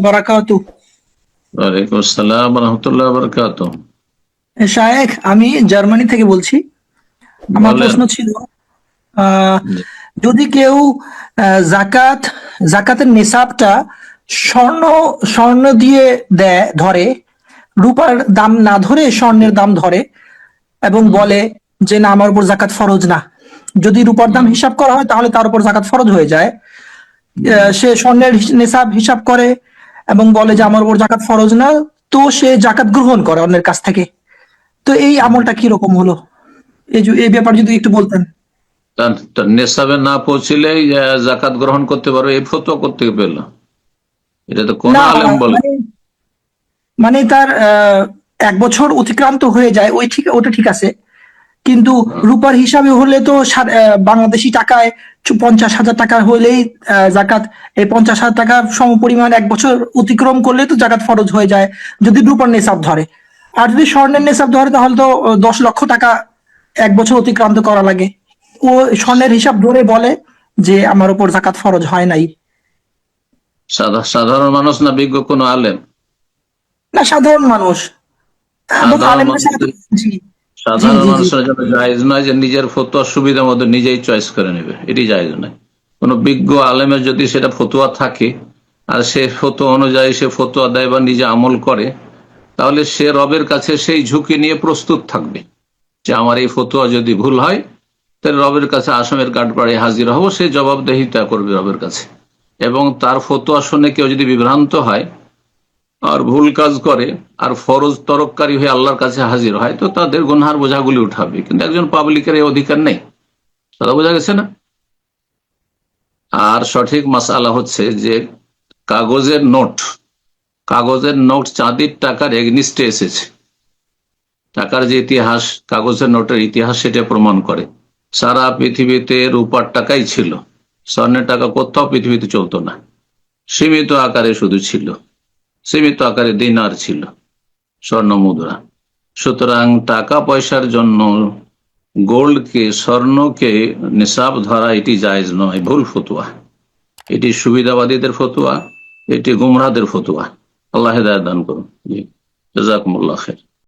বারাকাতুহু। ওয়ালাইকুম আসসালাম রহমতুল্লাহ বারাকাতুহু। শায়েখ, আমি জার্মানি থেকে বলছি। আমার বলেন। প্রশ্ন ছিল, আহ, জি। যদি কেউ জাকাতের নেশাবটা স্বর্ণ স্বর্ণ দিয়ে ধরে, রূপার দাম না ধরে স্বর্ণের দাম ধরে এবং হুম, বলে যে না, আমার উপর জাকাত ফরজ না। যদি রূপার দাম হুম, হিসাব করা হয় তাহলে তার উপর জাকাত ফরজ হয়ে যায়। হুম, সে স্বর্ণের নেশাব হিসাব করে এবং বলে যে হুম, আমার উপর জাকাত ফরজ না। তো সে জাকাত গ্রহণ করে অন্যের কাছ থেকে। তো এই হুম। আমলটা কিরকম হলো? এই ব্যাপারে যদি একটু বলতেন। তার নেশাবে না পৌঁছলেই জাকাত গ্রহণ করতে পারবে, এই ফতোয়া করতে পেল? এটা তো কোন না, আলেম বলে? মানে মানে তার ১ বছর অতিক্রান্ত হয়ে যায়, ওটা ঠিক আছে। কিন্তু হুম, রূপার হিসাবে হলে তো বাংলাদেশি টাকায় ৫০,০০০ টাকা হলেই জাকাত, এই ৫০,০০০ টাকার সমপরিমাণ ১ বছর অতিক্রম করলে তো জাকাত ফরজ হয়ে যায়, যদি রূপার নেশাব ধরে। আর যদি স্বর্ণের নেশাব ধরে তাহলে তো ১০ লক্ষ টাকা ১ বছর অতিক্রান্ত করা লাগে। ও স্বর্ণের হিসাব ধরে বলে যে আমার উপর জাকাত ফরজ হয় নাই। সাধারণ মানুষ না বিজ্ঞ কোন আলেম? না, সাধারণ মানুষ। এবং সাধারণ আলেমদের সাথে মানুষদের জি, জি, সাধারণ জি, জি। মানুষের জন্য জায়েজ নয় যে নিজের ফতোয়া সুবিধা মতো নিজেই চয়েস করে নেবে, এটি জায়েজ নয়। কোন বিজ্ঞ আলেমের যদি সেটা ফতোয়া থাকে আর সে ফতোয়া অনুযায়ী সে ফতোয়া দেয় বা নিজে আমল করে, তাহলে সে রবের কাছে সেই ঝুঁকি নিয়ে প্রস্তুত থাকবে যে আমার এই ফতোয়া যদি ভুল হয় তাহলে রবের কাছে আসামের কাঠ পাড়ে হাজির হব, সে জবাবদেহিতা করবে রবের কাছে। এবং তার ফতোয়া শুনে কেউ যদি বিভ্রান্ত হয় আর ভুল কাজ করে আর ফরজ তরককারী হয়ে আল্লাহর কাছে হাজির হয়, তো তাদের গুনহার বোঝাগুলি উঠাবে, কিন্তু একজন পাবলিকের এই অধিকার নেই। কথা বোঝা গেছে না? আর সঠিক মাসআলা হচ্ছে যে কাগজের নোট কাগজের নোট চাঁদির টাকার এগনিস্টে এসেছে। টাকার যে ইতিহাস, কাগজের নোটের ইতিহাস সেটা প্রমাণ করে সারা পৃথিবীতে রূপার টাকাই ছিল, স্বর্ণের টাকা কোথাও পৃথিবীতে চলতো না। সীমিত আকারে শুধু ছিল, সীমিত আকারে দিনার ছিল, স্বর্ণ মুদ্রা। সুতরাং টাকা পয়সার জন্য গোল্ডকে, স্বর্ণকে নিসাব ধরা এটি জায়েজ নয়, ভুল ফতুয়া। এটি সুবিধাবাদীদের ফতুয়া, এটি গুমরাহদের ফতুয়া। আল্লাহ হেদায়েত দান করুন। জি, জাযাকুমুল্লাহ খাইর।